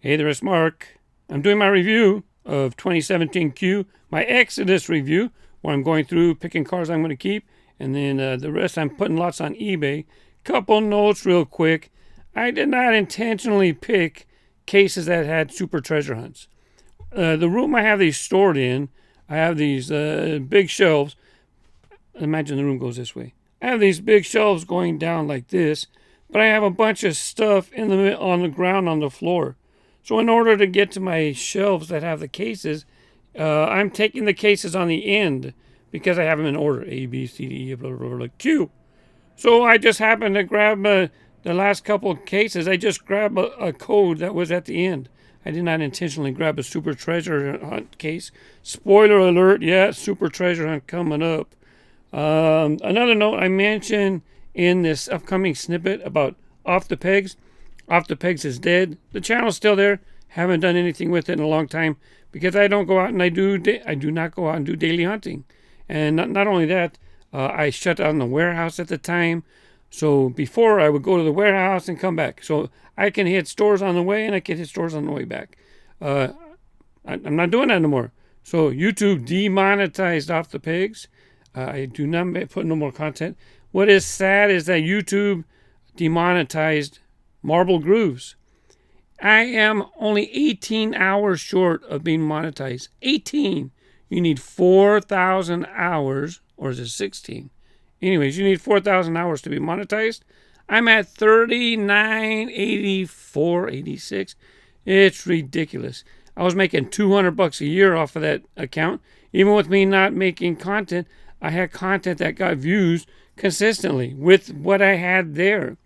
Hey there, it's Mark. I'm doing my review of 2017 Q, my Exodus review, where I'm going through picking cars I'm going to keep, and then the rest I'm putting lots on eBay. Couple notes real quick. I did not intentionally pick cases that had super treasure hunts. The room I have these stored in, I have these big shelves. Imagine the room goes this way. I have these big shelves going down like this, but I have a bunch of stuff on the ground on the floor. So in order to get to my shelves that have the cases, I'm taking the cases on the end because I have them in order. A, B, C, D, E, blah, blah, blah, Q. So I just happened to grab the last couple of cases. I just grabbed a code that was at the end. I did not intentionally grab a super treasure hunt case. Spoiler alert, yeah, super treasure hunt coming up. Another note I mentioned in this upcoming snippet about Off the Pegs. Off the Pegs is dead. The channel's still there. Haven't done anything with it in a long time because I don't go out and I do not go out and do daily hunting. And not only that, I shut down the warehouse at the time. So before I would go to the warehouse and come back. So I can hit stores on the way and I can hit stores on the way back. I'm not doing that anymore. So YouTube demonetized Off the Pegs. I do not put no more content. What is sad is that YouTube demonetized Marble Grooves. I am only 18 hours short of being monetized. 18. You need 4,000 hours, or is it 16? Anyways, you need 4,000 hours to be monetized. I'm at 39.84, 86. It's ridiculous. I was making $200 a year off of that account. Even with me not making content, I had content that got views consistently with what I had there.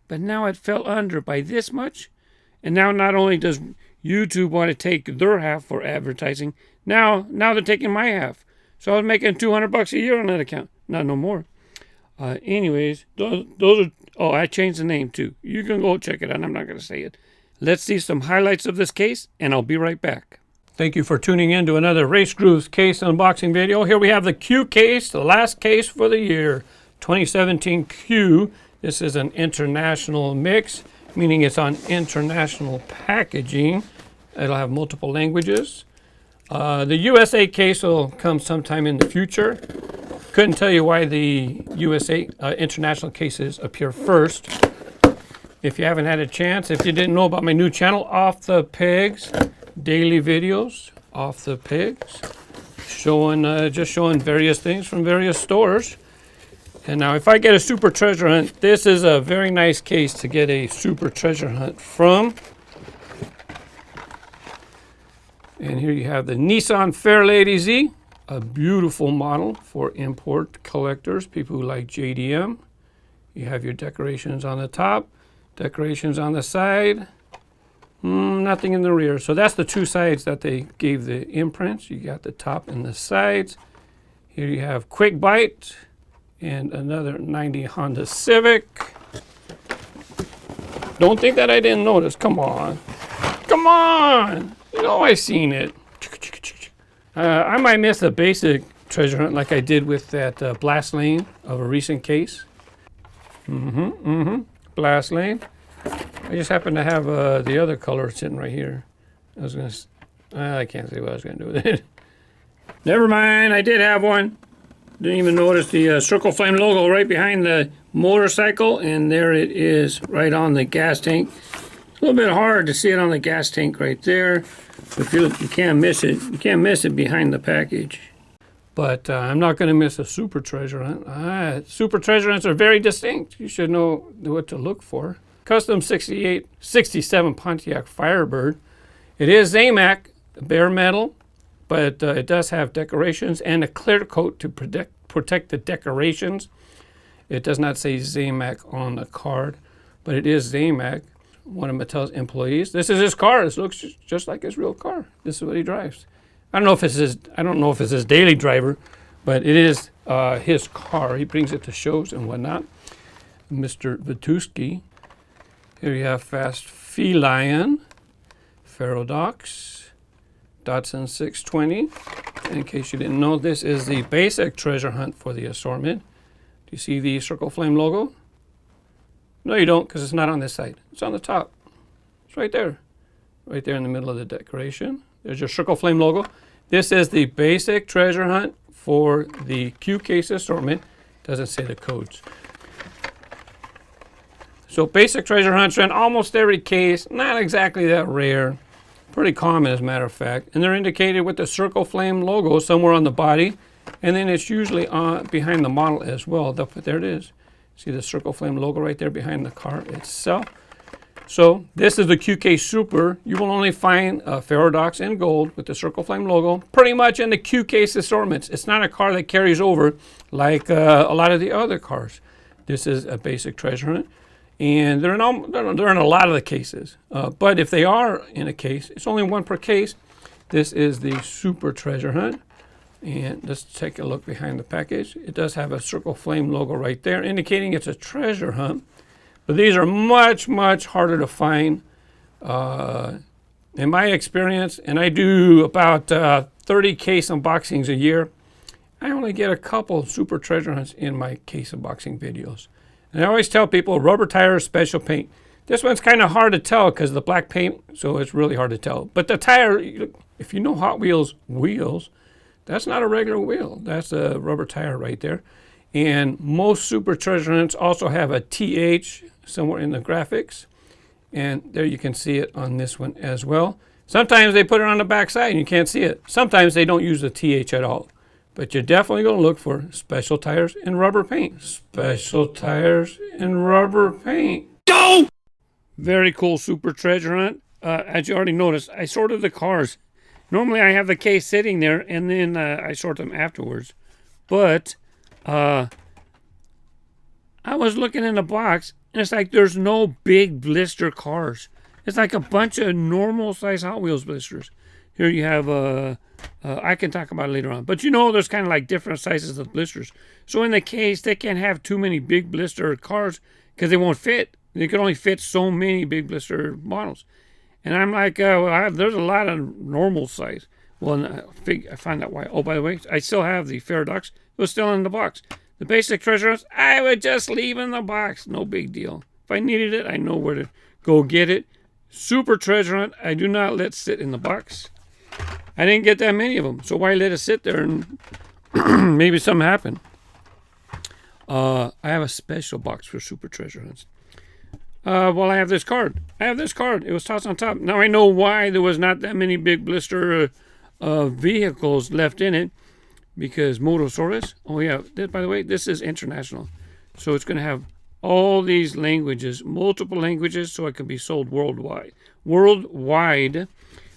But now it fell under by this much. And now not only does YouTube want to take their half for advertising, now they're taking my half. So I was making $200 a year on that account. Not no more. Anyways, those are... Oh, I changed the name too. You can go check it out. I'm not going to say it. Let's see some highlights of this case, and I'll be right back. Thank you for tuning in to another Race Grooves case unboxing video. Here we have the Q case, the last case for the year, 2017 Q. This is an international mix, meaning it's on international packaging. It'll have multiple languages. The USA case will come sometime in the future. Couldn't tell you why the USA international cases appear first. If you haven't had a chance, if you didn't know about my new channel, Off the Pegs, daily videos, Off the Pegs, just showing various things from various stores. And now if I get a super treasure hunt, this is a very nice case to get a super treasure hunt from. And here you have the Nissan Fairlady Z, a beautiful model for import collectors, people who like JDM. You have your decorations on the top, decorations on the side, nothing in the rear. So that's the two sides that they gave the imprints. You got the top and the sides. Here you have Quick Bite and another 90 Honda Civic. Don't think that I didn't notice. Come on. Come on. You know I seen it. I might miss a basic treasure hunt like I did with that Blast Lane of a recent case. Blast Lane. I just happen to have the other color sitting right here. I can't say what I was going to do with it. Never mind, I did have one. Didn't even notice the Circle Flame logo right behind the motorcycle, and there it is right on the gas tank. A little bit hard to see it on the gas tank right there. But you can't miss it. You can't miss it behind the package. But I'm not going to miss a super treasure hunt. Super treasure hunts are very distinct. You should know what to look for. Custom 67 Pontiac Firebird. It is Zamac, bare metal, but it does have decorations and a clear coat to protect the decorations. It does not say Zamac on the card, but it is Zamac. One of Mattel's employees. This is his car. This looks just like his real car. This is what he drives. I don't know if it's his daily driver, but it is his car. He brings it to shows and whatnot. Mr. Vituski. Here you have Fast Feline, Pharodox, Datsun 620. In case you didn't know, this is the basic treasure hunt for the assortment. Do you see the Circle Flame logo? No, you don't, because it's not on this side. It's on the top. It's right there. right there in the middle of the decoration. There's your Circle Flame logo. This is the basic treasure hunt for the Q case assortment. Doesn't say the codes. So basic treasure hunts are in almost every case. Not exactly that rare. Pretty common as a matter of fact. And they're indicated with the Circle Flame logo somewhere on the body. And then it's usually behind the model as well. There it is. See the Circle Flame logo right there behind the car itself. So this is the QK Super. You will only find Pharodox in gold with the Circle Flame logo pretty much in the Q case assortments. It's not a car that carries over like a lot of the other cars. This is a basic treasure hunt. And they're in a lot of the cases. But if they are in a case, it's only one per case. This is the Super Treasure Hunt. And let's take a look behind the package. It does have a Circle Flame logo right there, indicating it's a treasure hunt. But these are much, much harder to find. In my experience, and I do about 30 case unboxings a year, I only get a couple super treasure hunts in my case unboxing videos. And I always tell people, rubber tires, special paint. This one's kind of hard to tell because of the black paint, so it's really hard to tell. But the tire, if you know Hot Wheels wheels, that's not a regular wheel. That's a rubber tire right there. And most super treasure hunts also have a TH somewhere in the graphics. And there you can see it on this one as well. Sometimes they put it on the back side and you can't see it. Sometimes they don't use the TH at all. But you're definitely going to look for special tires and rubber paint. Special tires and rubber paint. Go! Very cool super treasure hunt. As you already noticed, I sorted the cars. Normally I have the case sitting there and then I sort them afterwards. But I was looking in the box and it's like there's no big blister cars. It's like a bunch of normal size Hot Wheels blisters. Here you have, I can talk about it later on. But you know there's kind of like different sizes of blisters. So in the case, they can't have too many big blister cars because they won't fit. They can only fit so many big blister models. And I'm like, well, there's a lot of normal size. Well, I find out why. Oh, by the way, I still have the Pharodox. It was still in the box. The basic treasure hunts, I would just leave in the box. No big deal. If I needed it, I know where to go get it. Super treasure hunt, I do not let sit in the box. I didn't get that many of them, so why let it sit there and maybe something happened? I have a special box for super treasure hunts. Well, I have this card. It was tossed on top. Now I know why there was not that many big blister vehicles left in it, because Motosaurus. Oh yeah, by the way, this is international, so it's going to have all these languages, multiple languages, so it can be sold worldwide. Worldwide.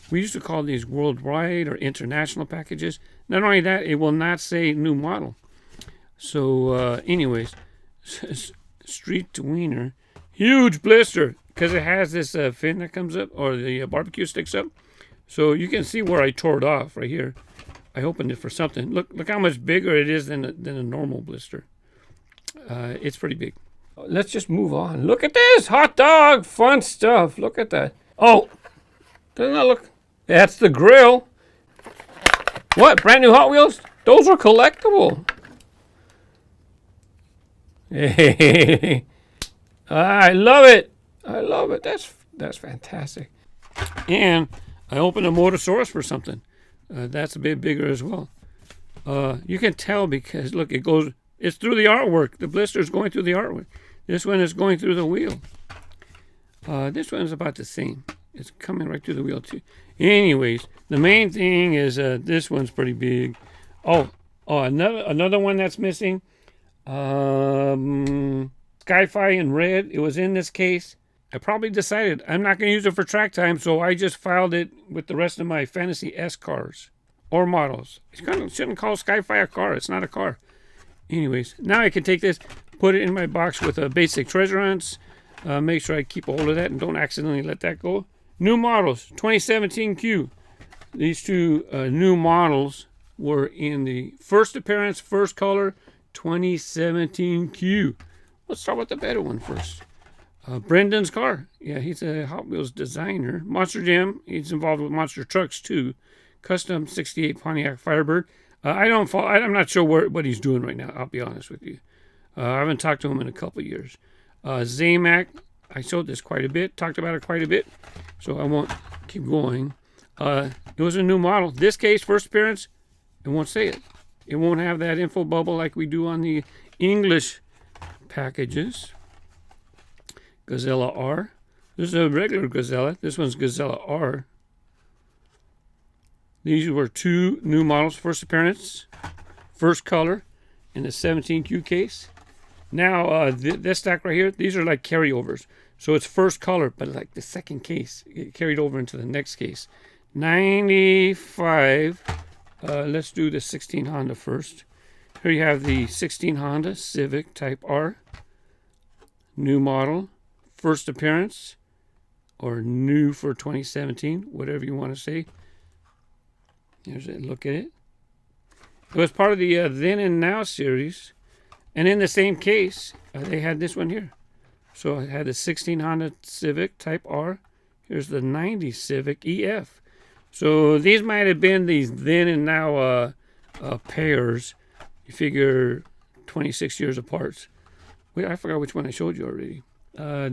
We used to call these worldwide or international packages. Not only that, it will not say new model. So anyways, Street to Wiener. Huge blister because it has this fin that comes up, or the barbecue sticks up. So you can see where I tore it off right here. I opened it for something. Look how much bigger it is than a normal blister. It's pretty big. Let's just move on. Look at this. Hot dog. Fun stuff. Look at that. Oh, doesn't that look... That's the grill. What? Brand new Hot Wheels? Those are collectible. Hey, I love it. I love it. That's fantastic. And I opened a Motosaurus for something. That's a bit bigger as well. You can tell because look, it's through the artwork. The blister is going through the artwork. This one is going through the wheel. This one is about the same. It's coming right through the wheel too. Anyways, the main thing is this one's pretty big. Oh, another one that's missing. Sky-Fi in red. It was in this case. I probably decided I'm not going to use it for track time, so I just filed it with the rest of my Fantasy S cars or models. You shouldn't call Sky-Fi a car. It's not a car. Anyways, now I can take this, put it in my box with a basic treasure hunts. Make sure I keep a hold of that and don't accidentally let that go. New models, 2017 Q. These two new models were in the first appearance, first color, 2017 Q. Let's start with the better one first. Brendan's car. Yeah, he's a Hot Wheels designer. Monster Jam. He's involved with monster trucks too. Custom 68 Pontiac Firebird. I'm not sure what he's doing right now. I'll be honest with you. I haven't talked to him in a couple years. Zamac. I showed this quite a bit. Talked about it quite a bit. So I won't keep going. It was a new model. This case, first appearance, it won't say it. It won't have that info bubble like we do on the English packages. Gazella R. This is a regular Gazella. This one's Gazella R. These were two new models, first appearance, first color, in the 17Q case. Now, this stack right here, these are like carryovers. So it's first color, but like the second case, it carried over into the next case. 95. Let's do the 16 Honda first. Here you have the 16 Honda Civic Type R. New model, first appearance, or new for 2017, whatever you want to say. Here's a look at it. It was part of the Then and Now series. And in the same case, they had this one here. So it had the 16 Honda Civic Type R. Here's the 90 Civic EF. So these might have been these Then and Now pairs. You figure 26 years apart. Wait, I forgot which one I showed you already.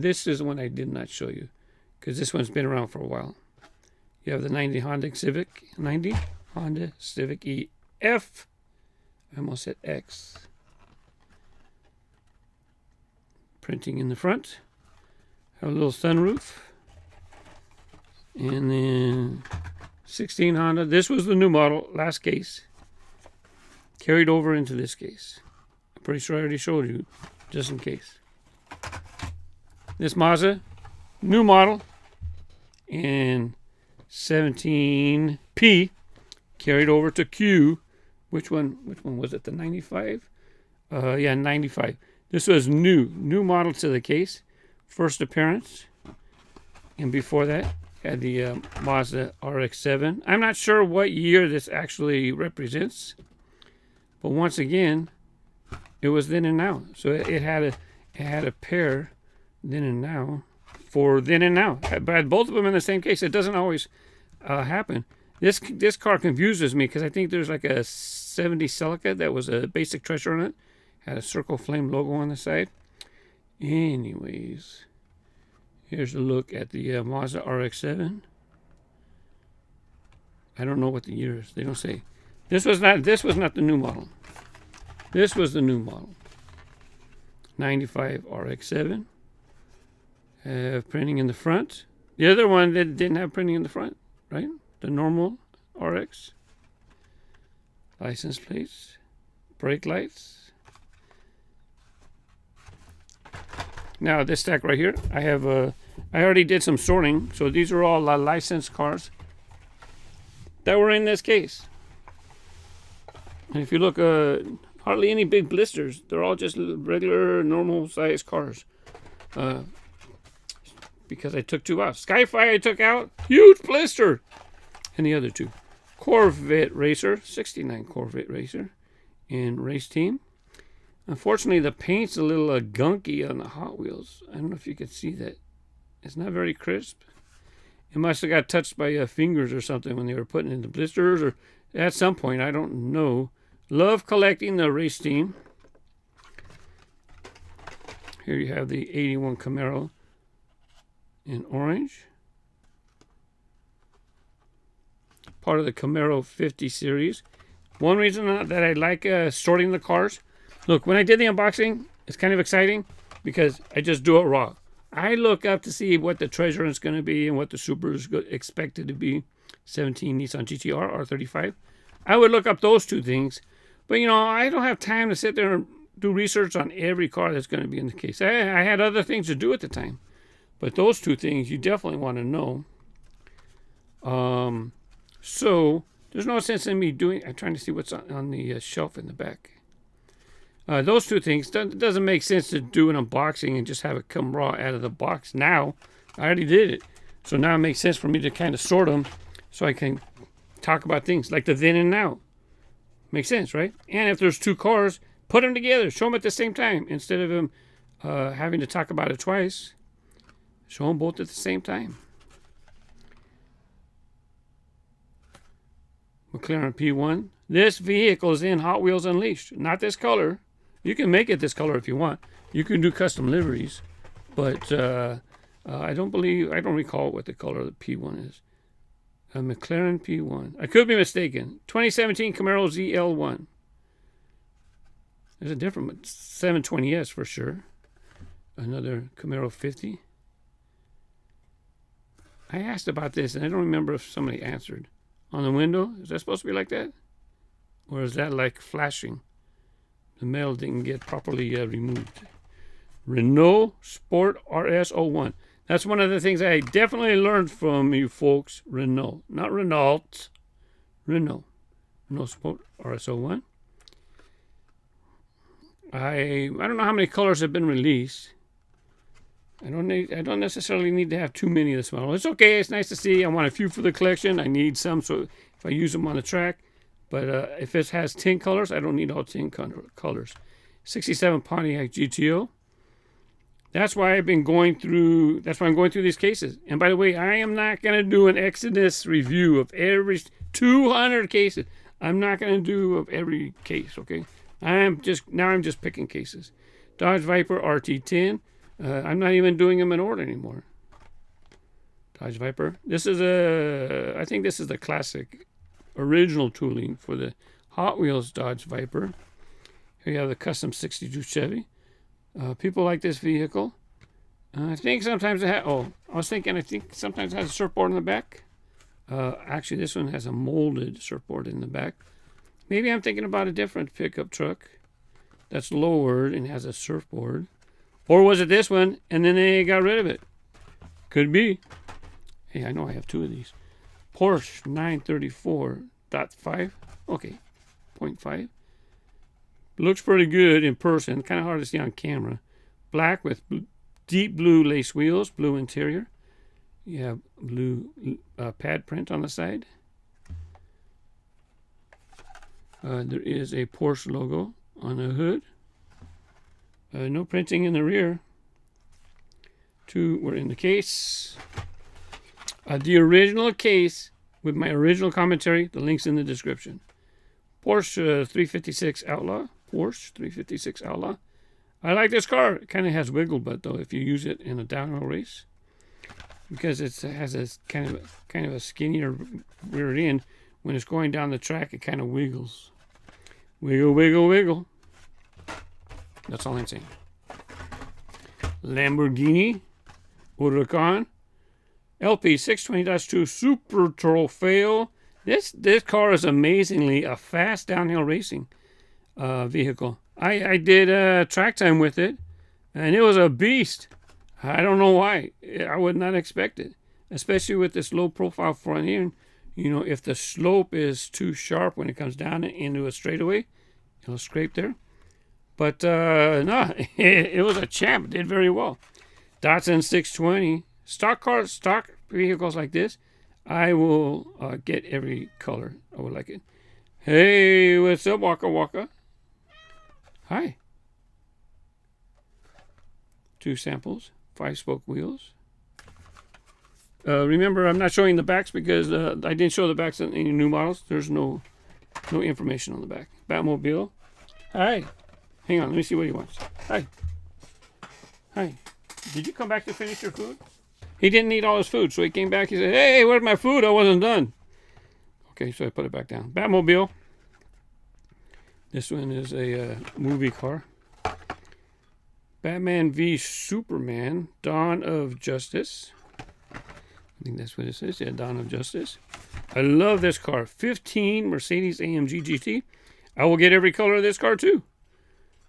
This is the one I did not show you, because this one's been around for a while. You have the 90 Honda Civic EF. I almost said X. Printing in the front. Have a little sunroof. And then 16 Honda. This was the new model, last case. Carried over into this case. I'm pretty sure I already showed you, just in case. This Mazda, new model, in 17P, carried over to Q. Which one was it? The 95? Yeah, 95. This was new model to the case, first appearance. And before that, had the Mazda RX-7. I'm not sure what year this actually represents, but once again, it was Then and Now. So it had a pair, Then and Now, for Then and Now. But I had both of them in the same case. It doesn't always happen. This car confuses me because I think there's like a 70 Celica that was a basic treasure on it. Had a circle flame logo on the side. Anyways, here's a look at the Mazda RX-7. I don't know what the year is. They don't say. This was not the new model. This was the new model. 95 RX-7. Printing in the front. The other one that didn't have printing in the front, right? The normal RX. License plates. Brake lights. Now this stack right here, I already did some sorting, so these are all licensed cars that were in this case. And if you look, hardly any big blisters. They're all just regular, normal size cars. Because I took two out. Skyfi I took out, huge blister. And the other two. Corvette Racer, 69 Corvette Racer in race team. Unfortunately, the paint's a little gunky on the Hot Wheels. I don't know if you can see that. It's not very crisp. It must have got touched by fingers or something when they were putting in the blisters, or at some point, I don't know. Love collecting the race team. Here you have the 81 Camaro in orange. Part of the Camaro 50 series. One reason that I like sorting the cars. Look, when I did the unboxing, it's kind of exciting because I just do it raw. I look up to see what the treasure is going to be and what the super is expected to be. 17 Nissan GT-R, R35. I would look up those two things. But, you know, I don't have time to sit there and do research on every car that's going to be in the case. I had other things to do at the time. But those two things you definitely want to know. So, there's no sense in me doing... I'm trying to see what's on the shelf in the back. Those two things, doesn't make sense to do an unboxing and just have it come raw out of the box now. I already did it. So now it makes sense for me to kind of sort them so I can talk about things like the Then and Now. Makes sense, right? And if there's two cars, put them together. Show them at the same time. Instead of them having to talk about it twice, show them both at the same time. McLaren P1. This vehicle is in Hot Wheels Unleashed. Not this color. You can make it this color if you want. You can do custom liveries. But I don't recall what the color of the P1 is. A McLaren P1. I could be mistaken. 2017 Camaro ZL1. There's a different 720S for sure. Another Camaro 50. I asked about this, and I don't remember if somebody answered. On the window, is that supposed to be like that? Or is that like flashing? The metal didn't get properly removed. Renault Sport R.S. 01. That's one of the things I definitely learned from you folks. Renault. Not Renault. Renault. Renault Sport R.S. 01. I don't know how many colors have been released. I don't necessarily need to have too many of this model. It's okay. It's nice to see. I want a few for the collection. I need some so if I use them on the track. But if it has 10 colors, I don't need all 10 colors. 67 Pontiac GTO. That's why I'm going through these cases. And by the way, I am not going to do an Exodus review of every 200 cases. I'm not going to do of every case, okay? I'm just picking cases. Dodge Viper RT10. I'm not even doing them in order anymore. Dodge Viper. I think this is the classic original tooling for the Hot Wheels Dodge Viper. Here you have the custom 62 Chevy. People like this vehicle. I think sometimes it has, I think sometimes it has a surfboard in the back. Actually, this one has a molded surfboard in the back. Maybe I'm thinking about a different pickup truck that's lowered and has a surfboard. Or was it this one and then they got rid of it? Could be. Hey, I know I have two of these. Porsche 934.5. Okay, 0.5. Looks pretty good in person. Kind of hard to see on camera. Black with deep blue lace wheels, blue interior. You have blue pad print on the side. There is a Porsche logo on the hood. No printing in the rear. Two were in the case. The original case with my original commentary. The link's in the description. Porsche 356 Outlaw. Porsche 356 Outlaw. I like this car. It kind of has wiggle butt though if you use it in a downhill race, because it has a kind of a skinnier rear end. When it's going down the track, it kind of wiggles. Wiggle, wiggle, wiggle. That's all I'm saying. Lamborghini Huracan LP 620-2 Super Trofeo. This car is amazingly a fast downhill racing vehicle. I did track time with it, and it was a beast. I don't know why. I would not expect it, especially with this low profile front end. You know, if the slope is too sharp when it comes down into a straightaway, it'll scrape there. But no, it was a champ. It did very well. Datsun 620. Stock vehicles like this, I will get every color. I would like it. Hey, what's up, Waka Waka? Hi. 2 samples, 5-spoke wheels. Remember, I'm not showing the backs because I didn't show the backs in any new models. There's no information on the back. Batmobile. Hi. Hang on, let me see what he wants. Hi. Hi. Did you come back to finish your food? He didn't eat all his food, so he came back. He said, hey, where's my food? I wasn't done. Okay, so I put it back down. Batmobile. This one is a movie car. Batman v Superman, Dawn of Justice. I think that's what it says. Yeah, Dawn of Justice. I love this car. 15 Mercedes-AMG GT. I will get every color of this car too.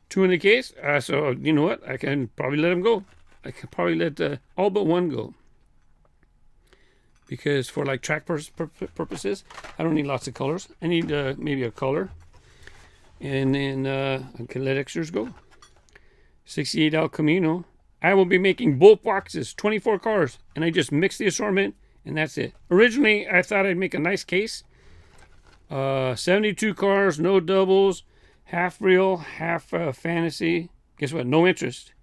2 in the case. So you know what? I can probably let them go. I can probably let all but 1 go. Because for like track purposes, I don't need lots of colors. I need maybe a color. And then I can let extras go. 68 El Camino. I will be making bulk boxes, 24 cars, and I just mix the assortment, and that's it. Originally, I thought I'd make a nice case. 72 cars, no doubles, half real, half fantasy. Guess what? No interest.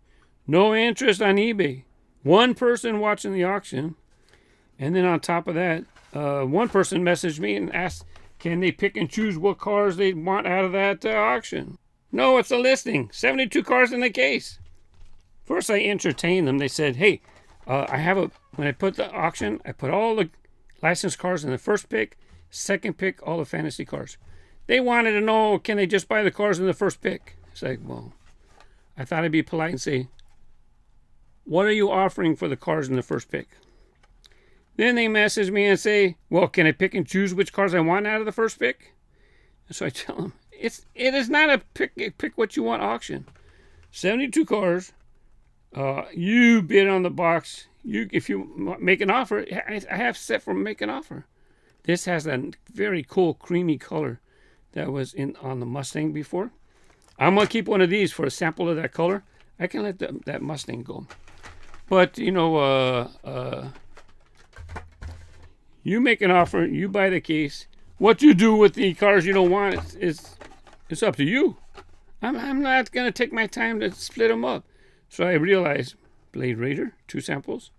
No interest on eBay. 1 person watching the auction, and then on top of that, 1 person messaged me and asked, can they pick and choose what cars they want out of that auction? No, it's a listing. 72 cars in the case. First, I entertained them. They said, hey, when I put the auction, I put all the licensed cars in the first pick, second pick, all the fantasy cars. They wanted to know, can they just buy the cars in the first pick? It's like, well, I thought I'd be polite and say, what are you offering for the cars in the first pick? Then they message me and say, well, can I pick and choose which cars I want out of the first pick? And so I tell them, it is not a pick what you want auction. 72 cars. You bid on the box. If you make an offer, I have set for make an offer. This has a very cool creamy color that was on the Mustang before. I'm going to keep one of these for a sample of that color. I can let that Mustang go. But, you know, you make an offer, you buy the case. What you do with the cars you don't want is up to you. I'm not going to take my time to split them up. So I realized, Blade Raider, 2 samples.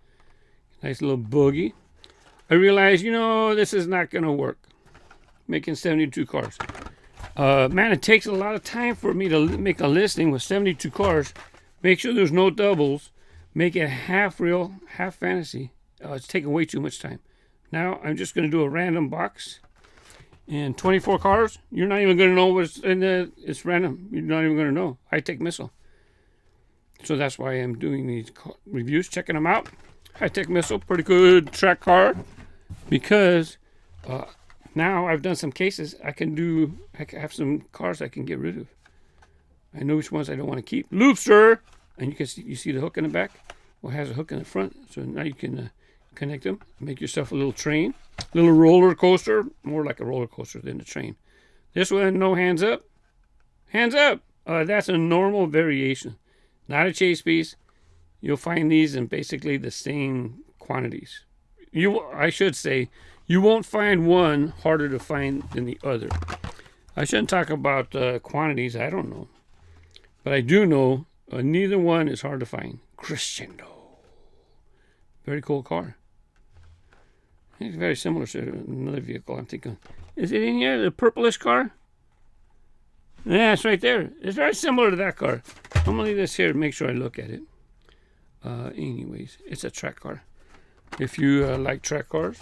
Nice little boogie. I realized, you know, this is not going to work. Making 72 cars. Man, it takes a lot of time for me to make a listing with 72 cars. Make sure there's no doubles. Make it half real, half fantasy. It's taking way too much time. Now, I'm just going to do a random box. And 24 cars, you're not even going to know what's in the... It's random. You're not even going to know. I take missile. So that's why I'm doing these reviews, checking them out. High-tech missile, pretty good track car. Because now I've done some cases. I have some cars I can get rid of. I know which ones I don't want to keep. Loopster! And you see the hook in the back? Well, it has a hook in the front. So now you can connect them. Make yourself a little train. Little roller coaster. More like a roller coaster than a train. This one, no hands up. Hands up! That's a normal variation. Not a chase piece. You'll find these in basically the same quantities. I should say, you won't find one harder to find than the other. I shouldn't talk about quantities. I don't know. But I do know neither one is hard to find. Crescendo. Very cool car. It's very similar to another vehicle I'm thinking. Is it in here? The purplish car? Yeah, it's right there. It's very similar to that car. I'm going to leave this here to make sure I look at it. Anyways, it's a track car. If you like track cars.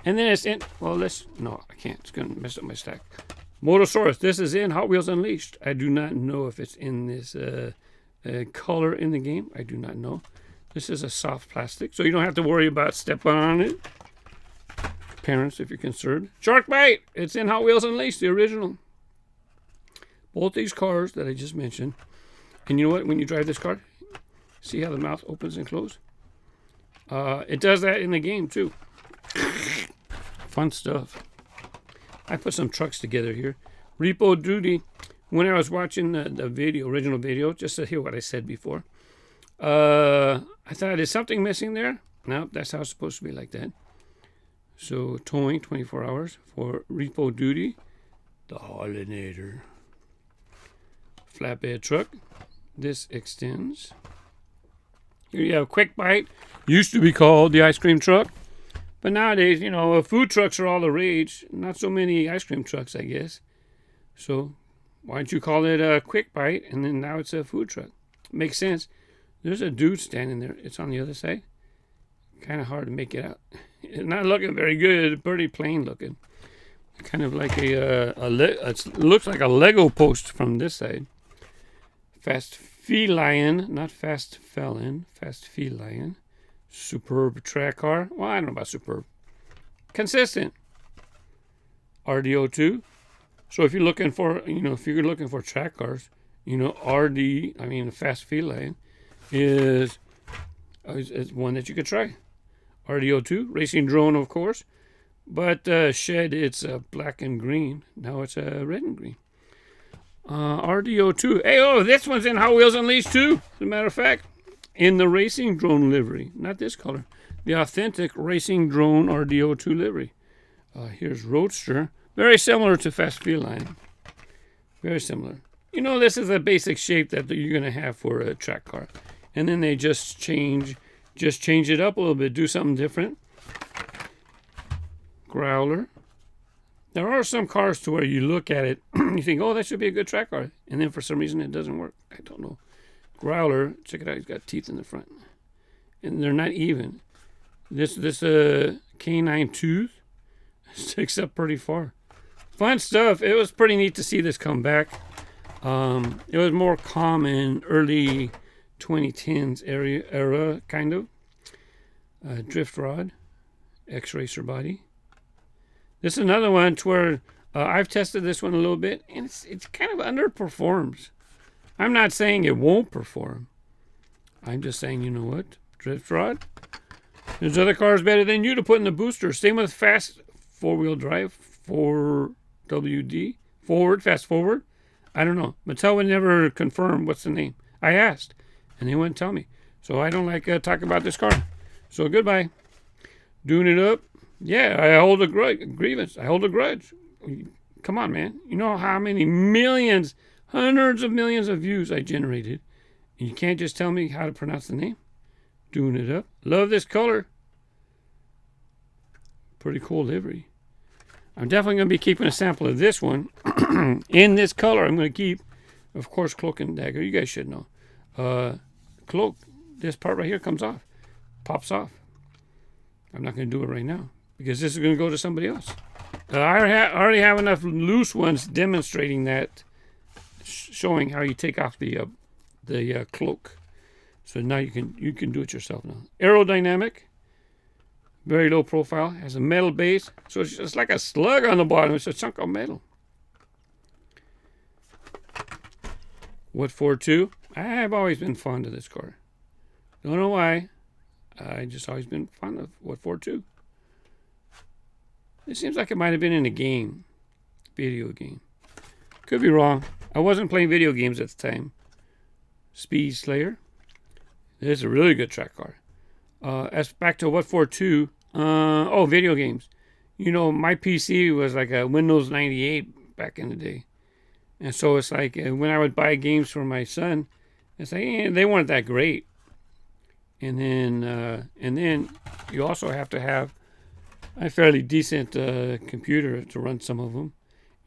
And then it's in... Well, no, I can't. It's going to mess up my stack. Motosaurus. This is in Hot Wheels Unleashed. I do not know if it's in this color in the game. I do not know. This is a soft plastic, so you don't have to worry about stepping on it. Parents, if you're concerned. Shark Bite! It's in Hot Wheels Unleashed, the original. Both these cars that I just mentioned. And you know what? When you drive this car, see how the mouth opens and closes? It does that in the game, too. Fun stuff. I put some trucks together here. Repo Duty. When I was watching the video, original video, just to hear what I said before, I thought, is something missing there? No, that's how it's supposed to be, like that. So, towing 24 hours for Repo Duty. The Hollinator. Flatbed truck. This extends. Here you have Quick Bite. Used to be called the ice cream truck. But nowadays, you know, food trucks are all the rage. Not so many ice cream trucks, I guess. So, why don't you call it a Quick Bite, and then now it's a food truck? Makes sense. There's a dude standing there. It's on the other side. Kind of hard to make it out. It's not looking very good. Pretty plain looking. Kind of like it looks like a Lego post from this side. Fast Feline, not Fast Felon. Fast Feline. Superb track car. Well, I don't know about superb. Consistent. RDO2. So if you're looking for, track cars, Fast Feline is one that you could try. RDO2, racing drone, of course. But shed, it's black and green. Now it's red and green. RDO2. Hey, this one's in Hot Wheels Unleashed too, as a matter of fact. In the racing drone livery. Not this color. The authentic racing drone RDO2 livery. Here's Roadster. Very similar to Fast Feline. Very similar. You know, this is a basic shape that you're going to have for a track car. And then they just change it up a little bit. Do something different. Growler. There are some cars to where you look at it, you think, oh, that should be a good track car. And then for some reason it doesn't work. I don't know. Growler, check it out. He's got teeth in the front. and they're not even. This canine tooth sticks up pretty far. Fun stuff. It was pretty neat to see this come back. It was more common early 2010s era kind of. Drift rod, X-Racer body. This is another one to where I've tested this one a little bit, and it's kind of underperforms. I'm not saying it won't perform. I'm just saying, you know what? Drift rod. There's other cars better than you to put in the booster. Same with fast four-wheel drive, 4WD, forward, fast forward. I don't know. Mattel would never confirm what's the name. I asked, and they wouldn't tell me. So I don't like talking about this car. So goodbye. Dune It Up. Yeah, I hold a grievance. I hold a grudge. Come on, man. You know how many millions, hundreds of millions of views I generated. And you can't just tell me how to pronounce the name. Dune It Up. Love this color. Pretty cool livery. I'm definitely going to be keeping a sample of this one. In this color, I'm going to keep, of course, Cloak and Dagger. You guys should know. Cloak, this part right here comes off. Pops off. I'm not going to do it right now because this is going to go to somebody else. I already have enough loose ones demonstrating that, showing how you take off the cloak. So now you can do it yourself now. Aerodynamic, very low profile, has a metal base, so it's just like a slug on the bottom. It's a chunk of metal. What 4.2? I've always been fond of this car. Don't know why. I just always been fond of what 4.2. It seems like it might have been in a game, video game. Could be wrong. I wasn't playing video games at the time. Speed Slayer. It's a really good track car. As back to what 4.2. Video games. You know, my PC was like a Windows 98 back in the day. And so it's like when I would buy games for my son, it's like they weren't that great. And then you also have to have a fairly decent computer to run some of them.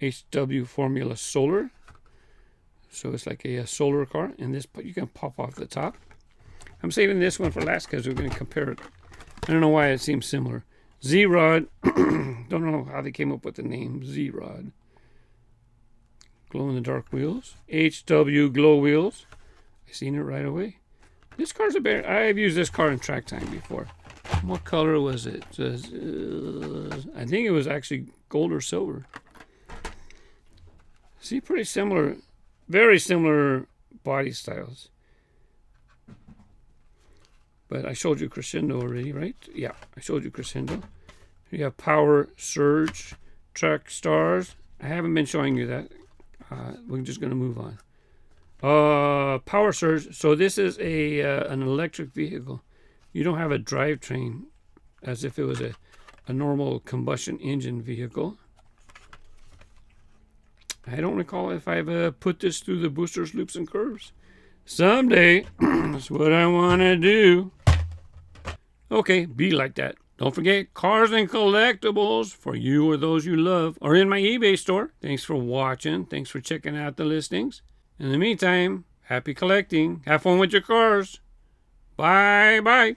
HW Formula Solar. So it's like a solar car. And this you can pop off the top. I'm saving this one for last because we're going to compare it. I don't know why it seems similar. Z-Rod. Don't know how they came up with the name Z-Rod. Glow-in-the-dark wheels. HW Glow wheels. I seen it right away. This car's a bear. I've used this car in track time before. What color was it? I think it was actually gold or silver. See, pretty similar. Very similar body styles. But I showed you Crescendo already, right? Yeah, I showed you Crescendo. You have Power, Surge, Track Stars. I haven't been showing you that. We're just going to move on. Power Surge. So this is an electric vehicle. You don't have a drivetrain as if it was a normal combustion engine vehicle. I don't recall if I've put this through the boosters, loops, and curves. Someday, that's what I want to do. Okay, be like that. Don't forget, cars and collectibles for you or those you love are in my eBay store. Thanks for watching. Thanks for checking out the listings. In the meantime, happy collecting. Have fun with your cars. Bye-bye.